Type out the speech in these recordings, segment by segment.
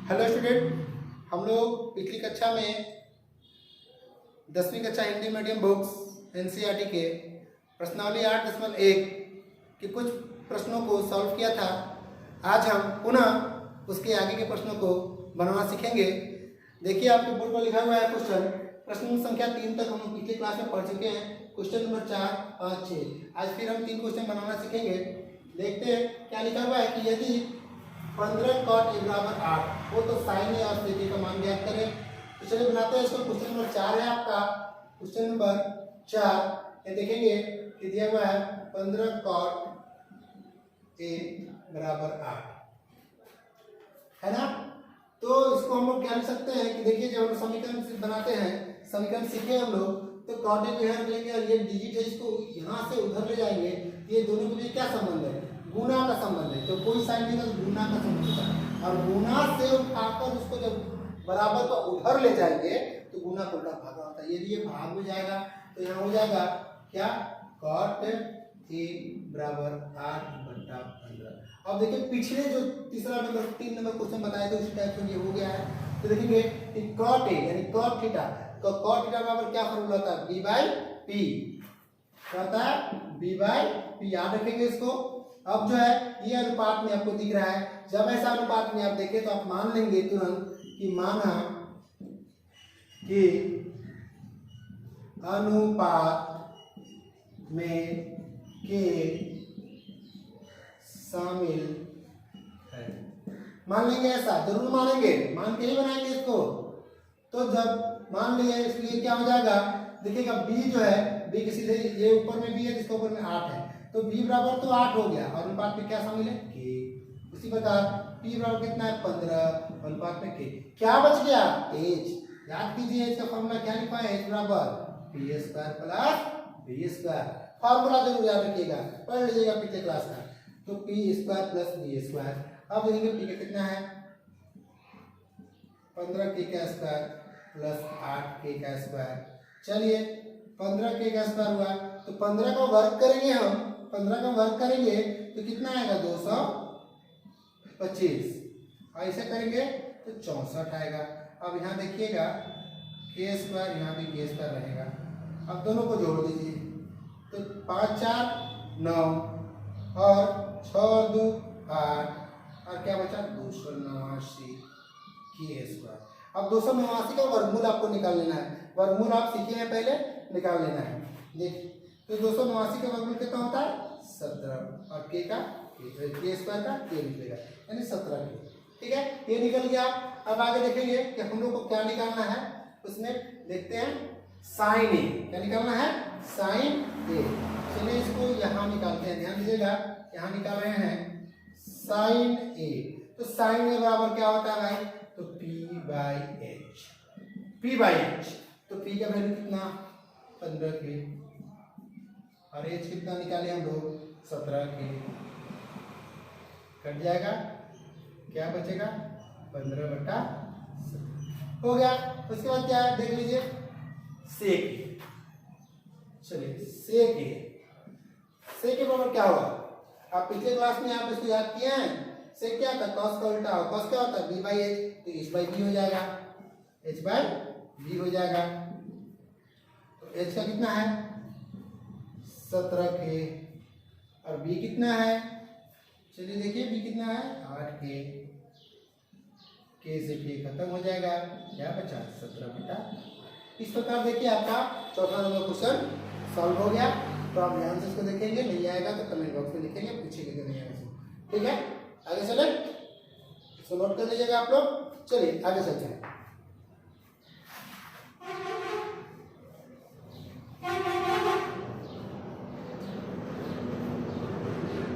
Hello student, हम लोग पिछली कक्षा में 10वीं कक्षा हिंदी मीडियम बुक्स एनसीईआरटी के प्रश्नावली 8.1 के कुछ प्रश्नों को सॉल्व किया था। आज हम पुनः उसके आगे के प्रश्नों को बनाना सीखेंगे। देखिए, आपके बोर्ड पर लिखा हुआ है क्वेश्चन, प्रश्न संख्या 3 तक हम पिछले क्लास में पढ़ चुके हैं। Question number 4, 5, 6। आज फिर हम 3 क्वेश्चन बनाना सीखेंगे। देखते हैं क्या लिखा हुआ है कि यदि 15 cot a बराबर 8 हो तो sin a और sec a का मान ज्ञात करें। तो चलिए बनाते हैं इसको। क्वेश्चन नंबर 4 है आपका। क्वेश्चन नंबर 4 ये देखेंगे कि दिया हुआ है 15 cot a बराबर 8 है ना। तो इसको हम लोग क्या लिख सकते हैं कि देखिए, जब हम समीकरण बनाते हैं, समीकरण सीखे हम लोग, तो cot a को यहाँ लेंगे और ये डिजिट है, इसको यहाँ से उधर ले जाएंगे। ये दोनों के बीच क्या संबंध है? गुना का संबंध है। तो कोई साइन नहीं तो गुना का संबंध होता है, और गुना से उठाकर उसको जब बराबर का उधर ले जाएंगे तो गुना को उल्टा भागा होता है। यदि ये भाग में जाएगा तो यहाँ हो जाएगा क्या? cot a बराबर 8/15। अब देखिए, पिछले जो तीसरा नंबर 3 नंबर क्वेश्चन बताए थे उसी टाइप से ये हो गया है। तो देखेंगे कि cot a यानी cot थीटा, तो cot थीटा बराबर क्या फॉर्मूला होता है? b/p। क्या होता है? b/p। याद रखेंगे इसको। अब जो है ये अनुपात में आपको दिख रहा है। जब ऐसा अनुपात में आप देखें तो आप मान लेंगे तुरंत कि माना कि अनुपात में के शामिल है। मान लेंगे, ऐसा जरूर मानेंगे, मान के ही बनाएंगे इसको। तो जब मान लिए, इसलिए क्या हो जाएगा? देखिएगा b जो है, b के सीधे ये ऊपर में b है, जिसके ऊपर में 8 है, तो b बराबर तो 8 हो गया और अनुपात में क्या शामिल है? k। उसी प्रकार p बराबर कितना है? 15, अनुपात में k। क्या बच गया? h। याद कीजिए, h का फॉर्मूला क्या लिखा है? h बराबर p² प्लस b²। फॉर्मूला जरूर याद रखिएगा, पढ़ लीजिएगा पिछले क्लास का। तो p² प्लस b²। अब देखेंगे p का कितना है? 15k² plus 8k²। चलिए, 15k² हुआ, तो 15 का वर्ग करेंगे हम। 15 का वर्ग करेंगे तो कितना आएगा? 225। ऐसे करेंगे तो 64 आएगा। अब यहाँ देखिएगा k², यहाँ भी k² रहेगा। अब दोनों को जोड़ दीजिए तो 5 4 9 और 6 और 2 8 और क्या बचा? 289 k²। अब 289 का वर्गमूल आपको निकाल लेना है। वर्गमूल आप सीखे हैं पहले, निकाल लेना है। देखिए, तो 289 का वर्गमूल कितना होता है? 17, और k का k² निकलेगा, यानी 17k। ठीक है, ये निकल गया। अब आगे देखेंगे कि हम लोग को क्या निकालना है। उसमें देखते हैं sin a। क्या निकालना है? sin a। चलिए इसको यहाँ निकालते हैं। ध्यान दीजिएगा, यहाँ निकाल रहे हैं sin a। तो sin a बराबर क्या होता है भाई? तो p/h। p/h, तो p का वैल्यू कितना? 15k, और h कितना निकाले हम लोग? 17k। कट जाएगा, क्या बचेगा? 15/17 हो गया। उसके बाद क्या है देख लीजिए, sec। चलिए, sec बराबर क्या होगा? आप पिछले क्लास में आप इसको याद किए हैं। sec क्या होता है? cos का उल्टा। cos क्या होता है? b/h, तो h/b हो जाएगा, h/b हो जाएगा। तो h का कितना है? 17k, और b कितना है? चलिए देखिए, b कितना है? 8k। k से k खत्म हो जाएगा, क्या बचा? 17/8। इस प्रकार देखिए आपका चौथा नंबर क्वेश्चन सॉल्व हो गया। तो आप ध्यान से इसको देखेंगे, नहीं आएगा तो कमेंट बॉक्स में लिखेंगे, पूछेंगे कि नहीं आएगा। ठीक है, आगे चले, इसको नोट कर लीजिएगा आप लोग। चलिए आगे चलते हैं।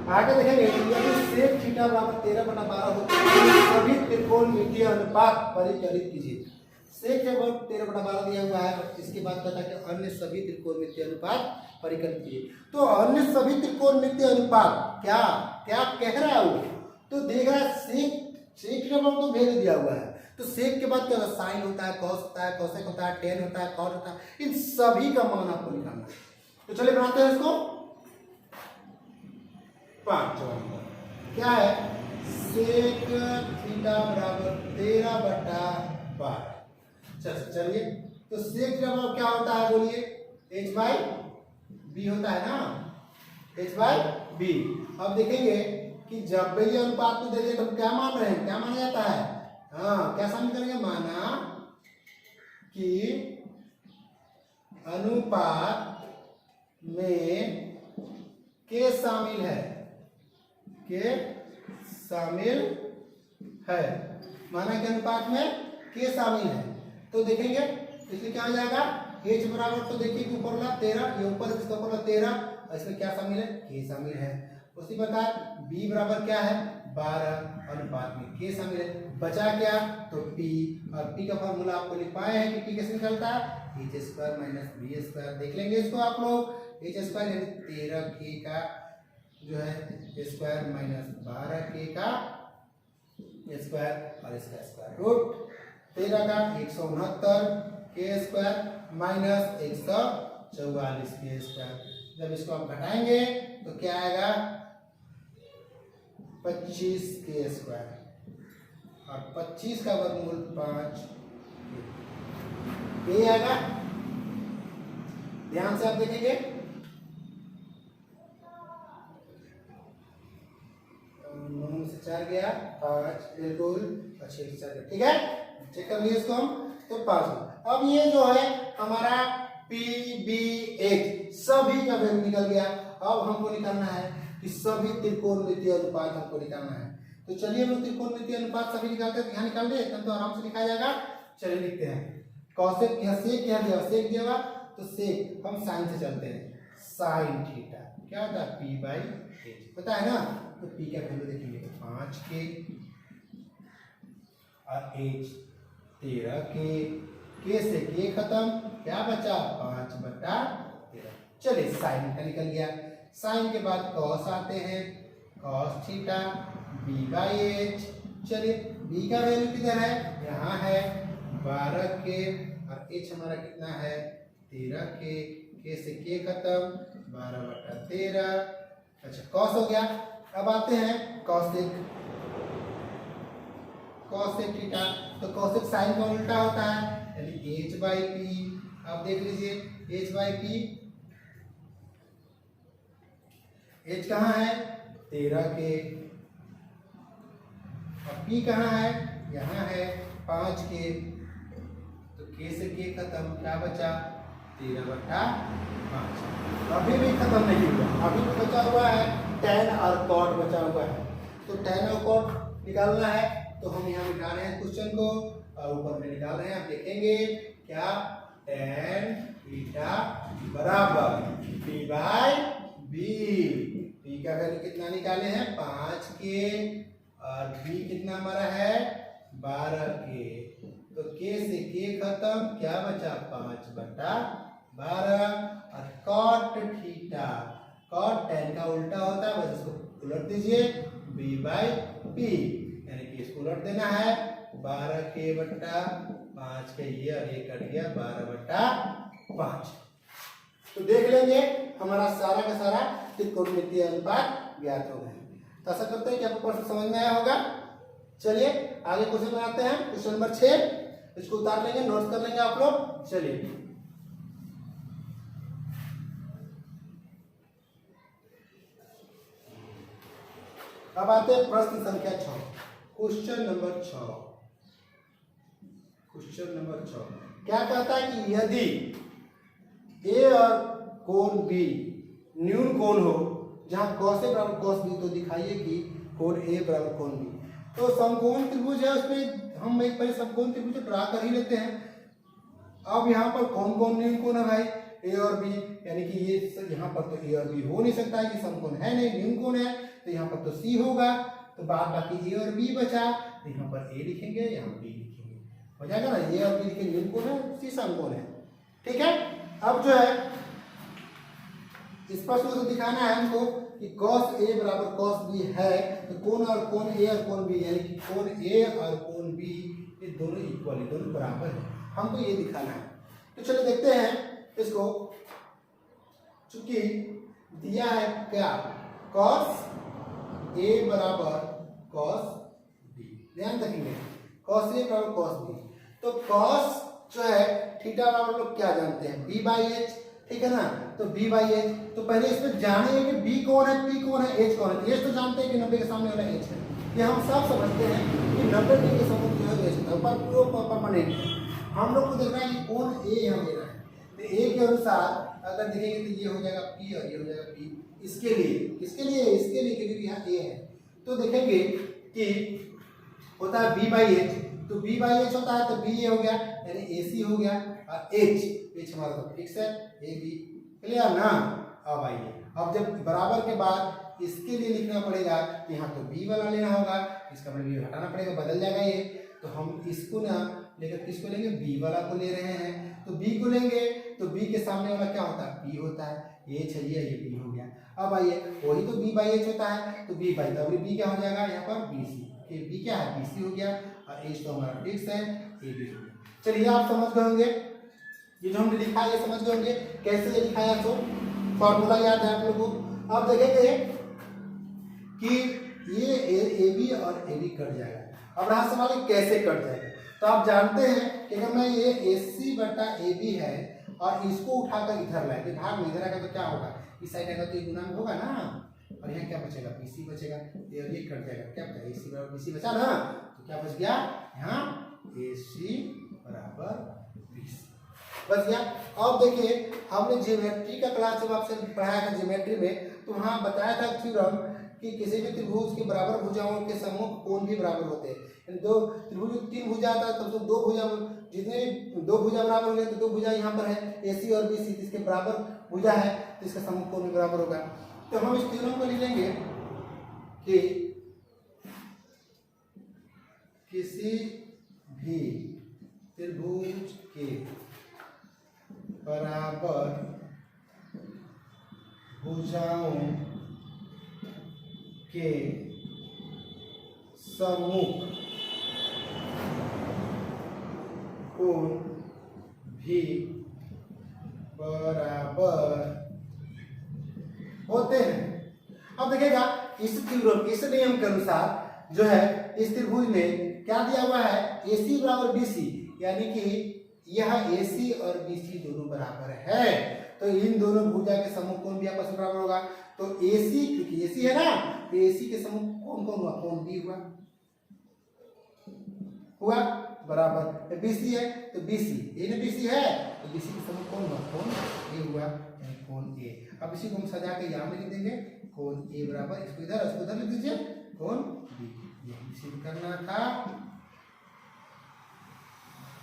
आगे देखेंगे, यदि sec थीटा बराबर 13/12 हो तो सभी त्रिकोणमितीय अनुपात परिकलित कीजिए। sec के बराबर 13/12 दिया हुआ है, इसके बाद कहता है कि अन्य सभी त्रिकोणमितीय अनुपात परिकलित कीजिए। तो अन्य सभी त्रिकोणमितीय अनुपात क्या क्या कह रहा है वो? तो देख रहा है sec के बराबर तो वैल्यू दिया हुआ है, तो sec के बाद क्या होता है? साइन होता है, cos होता है, cosec होता है, tan होता है, cot होता है। इन सभी का मान आपको निकालना है। तो चलिए बनाते हैं इसको। 5 क्या है? सेक थीटा बराबर 13/12। चलिए, तो सेक थीटा बराबर क्या होता है बोलिए, h/b होता है ना, h/b। अब देखेंगे कि जब भी ये अनुपात को दे दे तो क्या मान रहे हैं, क्या माना जाता है, हाँ क्या शामिल करेंगे, माना कि अनुपात में के शामिल है, के शामिल है, माना कि अनुपात में के शामिल है। तो देखेंगे इसमें क्या हो जाएगा, h बराबर, तो देखिए कि ऊपर वाला 13, ये ऊपर इसका ऊपर वाला 13, और इसमें क्या शामिल है, के शामिल है। उसी प्रकार b बराबर क्या है, 12, अनुपात में के शामिल है। बचा क्या, तो p, और p का फॉर्मूला आपको लिख पाए हैं कि p कैसे निकलता है, h² - b²। देख लेंगे इसको आप लोग, h² यानी 13k का जो है स्क्वायर माइनस 12k का स्क्वायर और इसका स्क्वायर रूट, 13 का 169 के स्क्वायर माइनस 144 के स्क्वायर। जब इसको आप घटाएंगे तो क्या आएगा, 25 के स्क्वायर, और 25 का वर्गमूल 5 ये आएगा। ध्यान से आप देखेंगे, 9 से 4 गया, 5 बिल्कुल, 6 से 4 गया, ठीक है, चेक कर लिए इसको हम, तो 5। अब ये जो है हमारा PB8 सभी का वैल्यू निकल गया। अब हमको निकालना है कि सभी त्रिकोणमितीय अनुपात हमको निकालना है। तो चलिए हम लोग त्रिकोणमितीय अनुपात सभी निकालते हैं, यहाँ निकाल दे तो आराम से लिखा जाएगा। चलिए लिखते हैं, कौशिक यहाँ सेक क्या दिया, सेक दिया, तो सेक हम साइन से चलते हैं, साइन थीटा क्या होता है, p/h पता है ना, तो p का वैल्यू देखेंगे 5k और h 13k, के से के खत्म, क्या बचा 5/13। चलिए साइन का निकल गया, साइन के बाद कॉस आते हैं, कॉस थीटा b/h। चलिए b का वैल्यू किधर है, यहाँ है 12k, और h हमारा कितना है 13k, के से के खत्म 12/13। अच्छा कॉस हो गया। अब आते हैं कॉसेक, कॉसेक थीटा, तो कॉसेक साइन का उल्टा होता है यानी h/p। आप देख लीजिए h/p, h कहाँ है 13k, और p कहाँ है, यहाँ है 5k, तो k से k खत्म, क्या बचा 13/5। अभी भी खत्म नहीं हुआ, अभी भी बचा हुआ है tan और cot बचा हुआ है। तो tan और cot निकालना है, तो हम यहाँ निकाल रहे हैं क्वेश्चन को, और ऊपर में निकाल रहे हैं, आप देखेंगे क्या tan थीटा बराबर p/b। p का वैल्यू कितना निकाले हैं 5k, और b कितना हमारा है 12k, तो k से k खत्म, क्या बचा 5/12। और cot थीटा, cot tan का उल्टा होता है, बस इसको उलट दीजिए b/p, यानी कि इसको उलट देना है 12k/5 के, ये और ये कट गया 12/5। तो देख लेंगे हमारा सारा का सारा त्रिकोणमितीय अनुपात ज्ञात हो गए। तो ऐसा करते हैं कि आपको प्रश्न समझ में आया होगा। चलिए आगे क्वेश्चन बनाते हैं, क्वेश्चन नंबर 6, इसको उतार लेंगे, नोट कर लेंगे आप लोग। चलिए अब आते हैं प्रश्न संख्या 6, क्वेश्चन नंबर 6। क्वेश्चन नंबर 6 क्या कहता है कि यदि ए और कोण बी न्यून कोण हो, जहां cos A बराबर cos B, तो दिखाइए कि कोण A बराबर कोण B। तो समकोण त्रिभुज है, उसमें हम एक पहले समकोण त्रिभुज ड्रा कर ही लेते हैं। अब यहाँ पर कौन कौन न्यून कोण है भाई, A और B, यानी कि ये यहाँ पर तो A और B हो नहीं सकता, ये समकोण है नहीं, न्यून कोण है, तो यहाँ पर तो C होगा। तो बाद बाकी A और B बचा, तो यहाँ पर A लिखेंगे, यहाँ B लिखेंगे, हो जाएगा ना, A और B लिखेंगे, न्यून कोण है, C समकोण है, ठीक है। अब जो है स्पष्ट रूप से दिखाना है हमको कि cos A बराबर cos B है, तो कोण और कोण A और कोण B, यानी कि कोण A और कोण B ये दोनों इक्वल है, दोनों बराबर है, हमको ये दिखाना है। तो चलो देखते हैं इसको, चूंकि दिया है क्या cos A बराबर कॉस बी। ध्यान रखेंगे कॉस ए बराबर कॉस बी। तो कॉस जो है थीटा बराबर लोग क्या जानते हैं बी बाई एच, ठीक है ना। तो बी बाई एच, तो पहले इसमें जानेंगे कि बी कौन है, पी कौन है, एच कौन है। एच तो जानते हैं कि 90 के सामने वाला एच है, ये हम सब समझते हैं कि 90 डिग्री के सम्मुख जो है एच होता है, पर वो परमानेंट है। हम लोग को देखना है कि कौन ए यहाँ ले रहा है। तो ए के अनुसार अगर देखेंगे तो ये हो जाएगा पी और ये हो जाएगा पी। इसके लिए किसके लिए, इसके लिए क्योंकि यहाँ ए है। तो देखेंगे कि होता है बी बाई एच, तो बी बाई एच होता है तो बी ए हो गया यानी ए सी हो गया और एच हमारा तो फिक्स है ए बी। क्लियर ना। अब आइए, अब जब बराबर के बाद इसके लिए लिखना पड़ेगा तो यहाँ तो बी वाला लेना होगा, इसका मतलब ये हटाना पड़ेगा, बदल जाएगा ये। तो हम इसको ना लेकर किसको लेंगे, बी वाला को ले रहे हैं। तो बी को लेंगे तो बी के सामने वाला क्या होता है, पी होता है, एच है ये बी हो गया। अब आइए वही तो बी बाई एच होता है, तो बी बाई तो बी क्या हो जाएगा यहाँ पर बी सी, बी क्या है बी सी हो गया और एच तो हमारा फिक्स है ए बी हो गया। चलिए आप समझ गए होंगे, ये जो हमने लिखा है ये समझ गए होंगे कैसे ये लिखा है। तो फॉर्मूला याद है आप लोगों को। अब देखेंगे कि ये ए बी और ए बी कट जाएगा। अब रहा सवाल कैसे कट जाएगा। तो आप जानते हैं कि अगर मैं ये ए सी बटा ए बी है और इसको उठाकर इधर लाए तो भाग में इधर आएगा तो क्या होगा, इस साइड आएगा तो ये गुना में होगा ना, और यहाँ क्या बचेगा बी सी बचेगा, ये कट जाएगा, क्या बचा ए सी बराबर बी सी बचा ना। तो क्या बच गया यहाँ ए सी बराबर बी सी बच गया। अब देखिए हमने ज्योमेट्री का क्लास जब आपसे पढ़ाया था ज्योमेट्री में, तो वहाँ बताया था थ्योरम कि किसी भी त्रिभुज के बराबर भुजाओं के सम्मुख कोण भी बराबर होते हैं। दो त्रिभुज 3 भुजा आता है तब तो 2 भुजा, जितने 2 भुजा बराबर हो गए तो 2 भुजा यहाँ पर है ए सी और बी सी, इसके बराबर भुजा है तो इसका सम्मुख कोण भी बराबर होगा। तो हम इस थ्योरम को लिख लेंगे कि किसी भी त्रिभुज के बराबर भुजाओं के सम्मुख कोण भी बराबर होते हैं। अब देखिएगा इस थ्योरम इस नियम के अनुसार जो है इस त्रिभुज में क्या दिया हुआ है ए सी बराबर बी सी, यानी कि यह ए सी और बी सी दोनों बराबर है। तो इन दोनों भुजा के सम्मुख कोण भी आपस में बराबर होगा। तो ए सी क्योंकि ए सी है ना, तो ए सी के सम्मुख कोण कौन हुआ, कोण बी हुआ बराबर बी सी है तो बी सी ए ने बी सी है तो बी सी के सम्मुख कौन हुआ, कोण ए हुआ यानी कोण ए। अब इसी को हम सजा के यहाँ लिख देंगे कोण ए बराबर, इसको इधर लिख दीजिए कोण बी। यही सिद्ध करना था,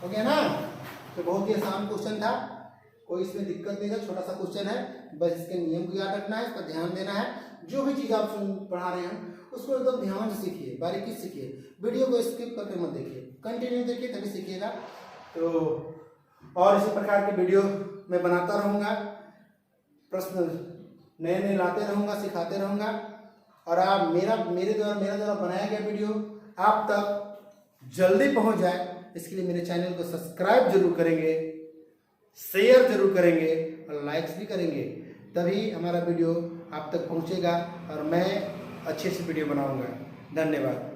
हो गया ना। तो बहुत ही आसान क्वेश्चन था, कोई इसमें दिक्कत नहीं है, छोटा सा क्वेश्चन है, बस इसके नियम को याद रखना है, इस पर ध्यान देना है। जो भी चीज़ आप पढ़ा रहे हैं उसको एकदम ध्यान से सीखिए, बारीकी सीखिए, वीडियो को स्किप करके मत देखिए, कंटिन्यू देखिए तभी सीखिएगा। तो और इसी प्रकार के वीडियो मैं बनाता रहूँगा, प्रश्न नए लाते रहूँगा, सिखाते रहूँगा, और आप मेरे द्वारा बनाया गया वीडियो आप तक जल्दी पहुँच जाए, इसके लिए मेरे चैनल को सब्सक्राइब जरूर करेंगे, शेयर जरूर करेंगे और लाइक्स भी करेंगे, तभी हमारा वीडियो आप तक पहुंचेगा और मैं अच्छे से वीडियो बनाऊंगा। धन्यवाद।